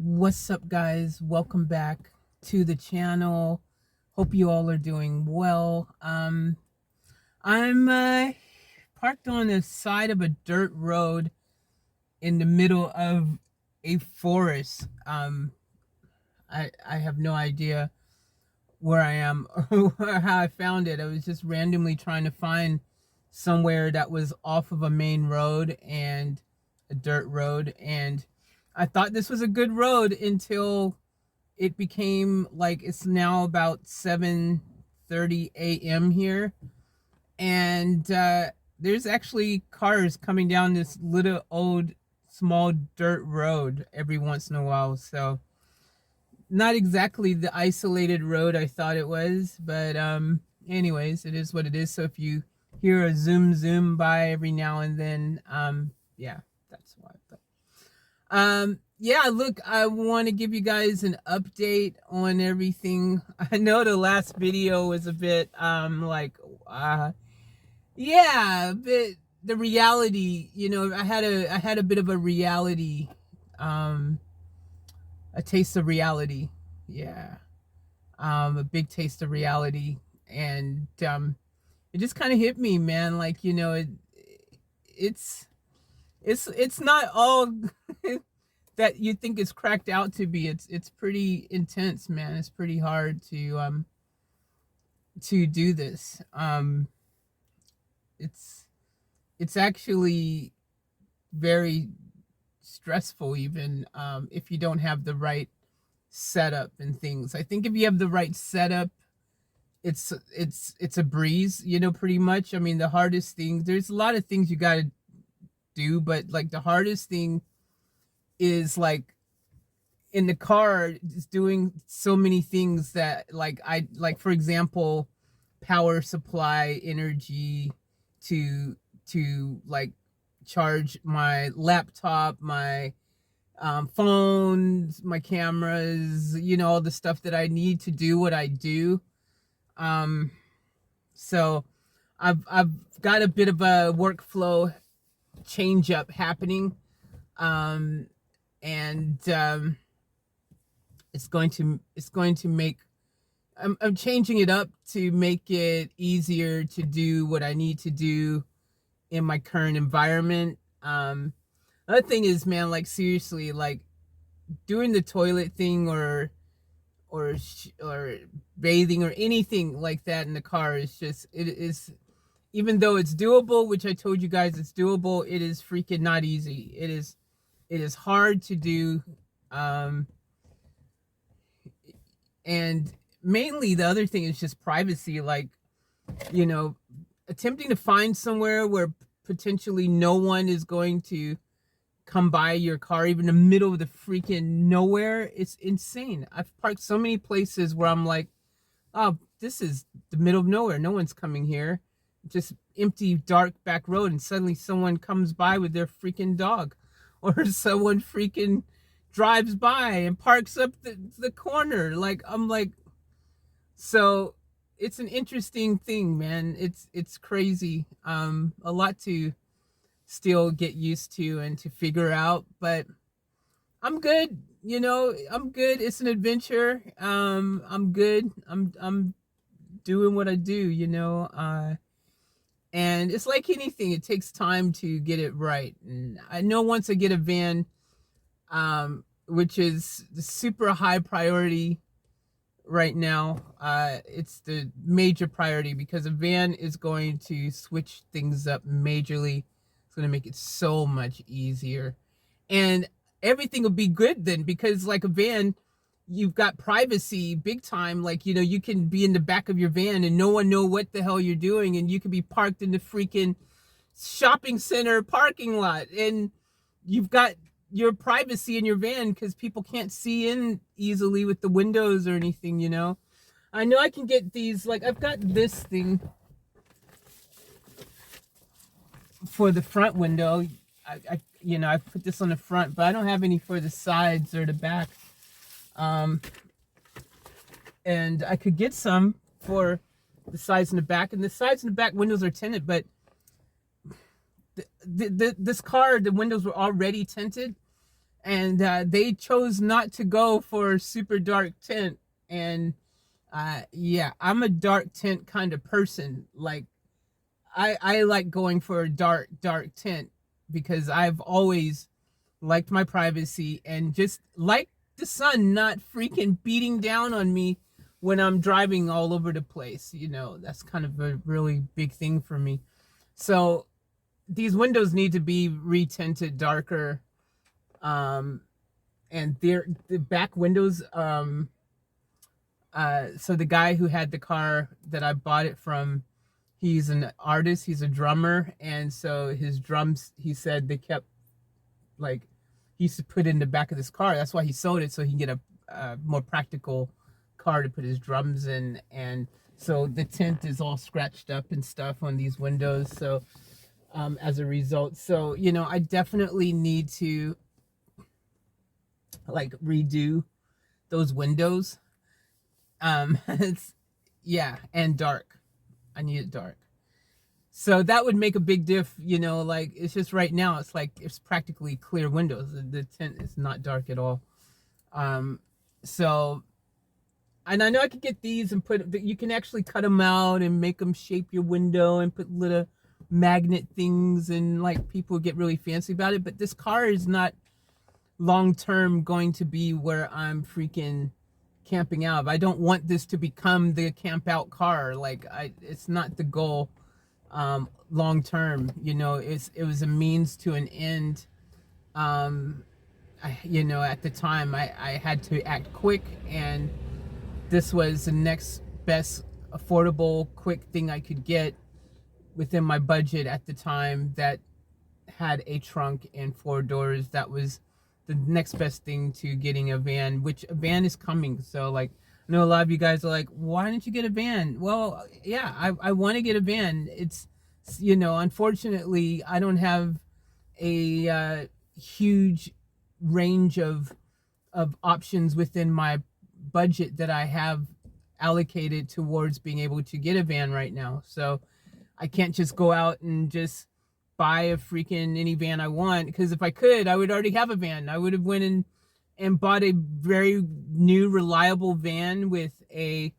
What's up, guys? Welcome back to the channel. Hope you all are doing well. I'm parked on the side of a dirt road in the middle of a forest. I have no idea where I am or how I found it. I was just randomly trying to find somewhere that was off of a main road and a dirt road, and I thought this was a good road until it became like it's now about 7:30 a.m. here, and there's actually cars coming down this little old small dirt road every once in a while. So not exactly the isolated road I thought it was, but anyways, it is what it is. So if you hear a zoom by every now and then, yeah, that's why. But yeah, look, I want to give you guys an update on everything. I know the last video was a bit yeah, but the reality, I had a bit of a reality, um a taste of reality. Yeah. A big taste of reality, and it just kind of hit me, man. Like, it's it's not all that you think it's cracked out to be. It's pretty intense, man. It's pretty hard to do this. It's it's actually very stressful, even if you don't have the right setup and things. I think if you have the right setup, it's a breeze, pretty much. I mean, the hardest thing, there's a lot of things you got to do, but like the hardest thing is like in the car just doing so many things that, like, I like, for example, power supply energy to like charge my laptop, my phones, my cameras, all the stuff that I need to do what I do. So I've got a bit of a workflow change up happening. um and it's going to make, I'm changing it up to make it easier to do what I need to do in my current environment. Another thing is, man, like, seriously, like, doing the toilet thing, or bathing or anything like that in the car is just, it is, even though it's doable, which I told you guys it's doable, it is freaking not easy. It is hard to do. um and mainly the other thing is just privacy, like, you know attempting to find somewhere where potentially no one is going to come by your car, even in the middle of the freaking nowhere. It's insane. I've parked so many places where I'm like, oh, this is the middle of nowhere, no one's coming here, just empty dark back road, and suddenly someone comes by with their freaking dog, or someone freaking drives by and parks up the corner. Like, I'm like, so it's an interesting thing, man. It's crazy. A lot to still get used to and to figure out, but I'm good. I'm good. It's an adventure. I'm good. I'm doing what I do, and it's like anything, it takes time to get it right. And I know once I get a van, which is the super high priority right now, it's the major priority, because a van is going to switch things up majorly. It's going to make it so much easier, and everything will be good then, because like a van, you've got privacy big time. Like, you can be in the back of your van and no one know what the hell you're doing, and you could be parked in the freaking shopping center parking lot, and you've got your privacy in your van because people can't see in easily with the windows or anything. I know I can get these, like, I've got this thing for the front window. I put this on the front, but I don't have any for the sides or the back. And I could get some for the sides and the back, and the sides and the back windows are tinted, but this car, the windows were already tinted, and they chose not to go for super dark tint. And yeah, I'm a dark tint kind of person. Like I like going for a dark tint because I've always liked my privacy and just like the sun not freaking beating down on me when I'm driving all over the place. You know, that's kind of a really big thing for me. So these windows need to be retinted darker. Um, and the back windows, so the guy who had the car that I bought it from, he's an artist, he's a drummer, and so his drums, he said they kept, like, he used to put in the back of this car. That's why he sold it, so he can get a more practical car to put his drums in. And so the tint is all scratched up and stuff on these windows. So as a result, so you know, I definitely need to like redo those windows. It's, yeah, and dark. I need it dark. So that would make a big diff, you know, like it's just right now, it's like it's practically clear windows. The tint is not dark at all. So, and I know I could get these and put, you can actually cut them out and make them shape your window and put little magnet things, and like people get really fancy about it. But this car is not long term going to be where I'm freaking camping out. I don't want this to become the camp out car. Like it's not the goal. Long term, you know, it was a means to an end. You know, at the time I had to act quick, and this was the next best affordable quick thing I could get within my budget at the time that had a trunk and 4 doors. That was the next best thing to getting a van, which a van is coming. So like, I know a lot of you guys are like, why didn't you get a van? Well, yeah, I want to get a van. It's, you know, unfortunately, I don't have a huge range of options within my budget that I have allocated towards being able to get a van right now. So I can't just go out and just buy a freaking any van I want, because if I could, I would already have a van. I would have went in and bought a very new reliable van with a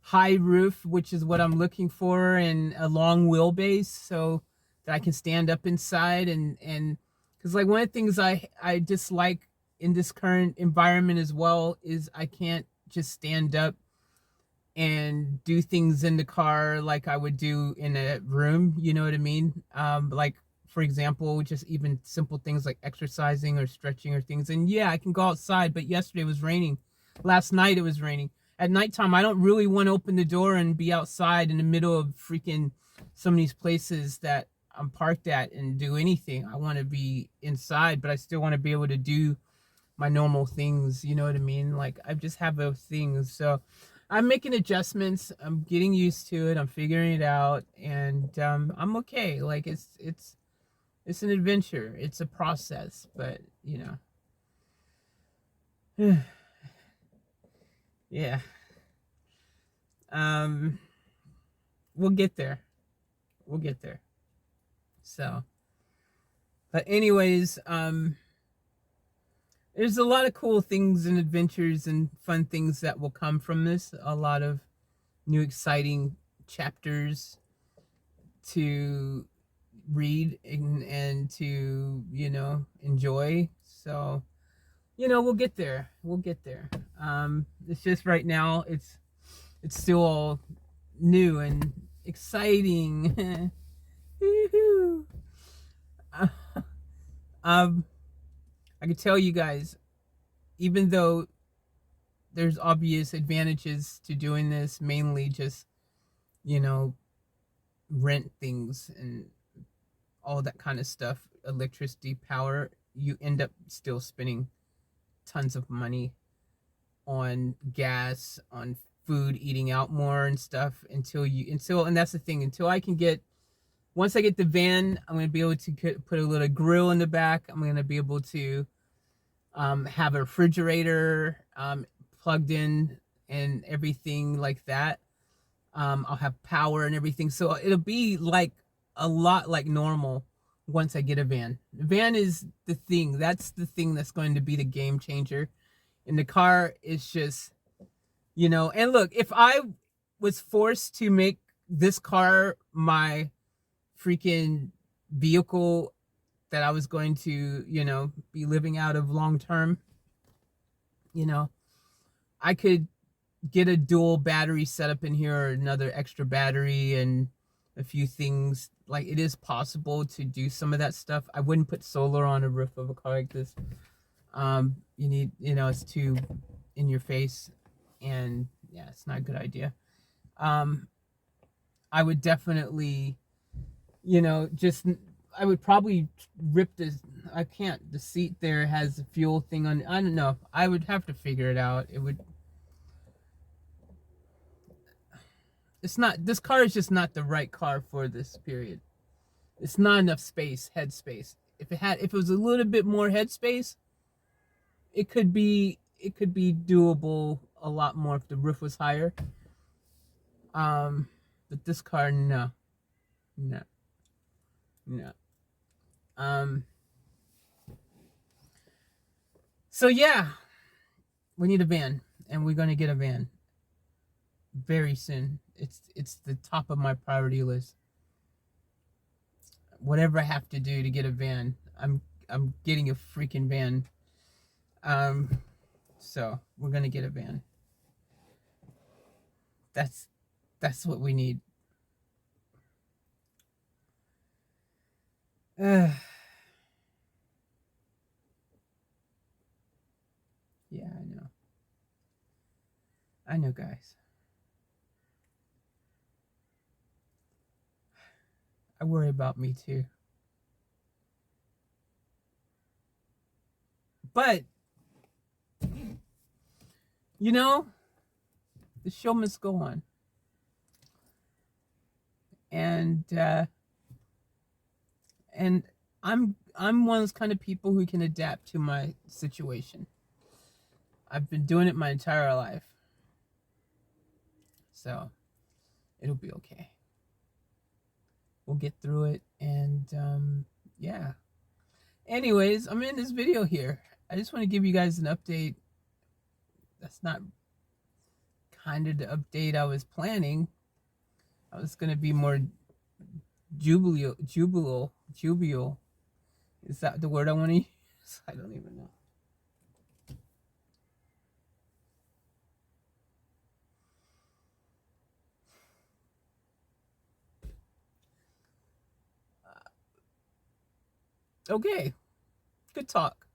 high roof, which is what I'm looking for, and a long wheelbase so that I can stand up inside. And because like one of the things I dislike in this current environment as well is I can't just stand up and do things in the car like I would do in a room, you know what I mean? Like for example, just even simple things like exercising or stretching or things. And yeah, I can go outside, but yesterday it was raining. Last night it was raining. At nighttime, I don't really want to open the door and be outside in the middle of freaking some of these places that I'm parked at and do anything. I want to be inside, but I still want to be able to do my normal things. You know what I mean? Like I just have those things. So I'm making adjustments. I'm getting used to it. I'm figuring it out, and I'm okay. Like it's an adventure. It's a process, but you know, yeah. We'll get there. We'll get there. So, but anyways, there's a lot of cool things and adventures and fun things that will come from this. A lot of new exciting chapters to read and to, you know, enjoy. So, you know, we'll get there. We'll get there. It's just right now it's still all new and exciting. I can tell you guys, even though there's obvious advantages to doing this, mainly just, you know, rent things and all that kind of stuff, electricity, power, you end up still spending tons of money on gas, on food, eating out more and stuff and that's the thing, until I can get, once I get the van, I'm going to be able to put a little grill in the back. I'm going to be able to have a refrigerator plugged in and everything like that. I'll have power and everything. So it'll be like a lot like normal once I get a van. The van is the thing. That's the thing that's going to be the game changer. And the car is just, you know, and look, if I was forced to make this car my freaking vehicle that I was going to, you know, be living out of long term, you know, I could get a dual battery setup in here or another extra battery and a few things. Like, it is possible to do some of that stuff. I wouldn't put solar on a roof of a car like this. You need, you know, it's too in your face, and yeah, it's not a good idea. I would definitely, you know, just, I would probably rip this. I can't. The seat there has a fuel thing on. I don't know. I would have to figure it out. It would. It's not. This car is just not the right car for this period. It's not enough space, head space. If it was a little bit more head space, it could be doable a lot more if the roof was higher. But this car, no, no, no. Um, so yeah, we need a van, and we're gonna get a van very soon. It's the top of my priority list. Whatever I have to do to get a van, I'm getting a freaking van. So we're gonna get a van. That's what we need. Yeah, I know. I know, guys. I worry about me too. But, you know, the show must go on. And I'm one of those kind of people who can adapt to my situation. I've been doing it my entire life. So, it'll be okay. We'll get through it, and yeah. Anyways, I'm in this video here. I just want to give you guys an update. That's not kind of the update I was planning. I was going to be more jubilant. Is that the word I want to use? I don't even know. Okay, good talk.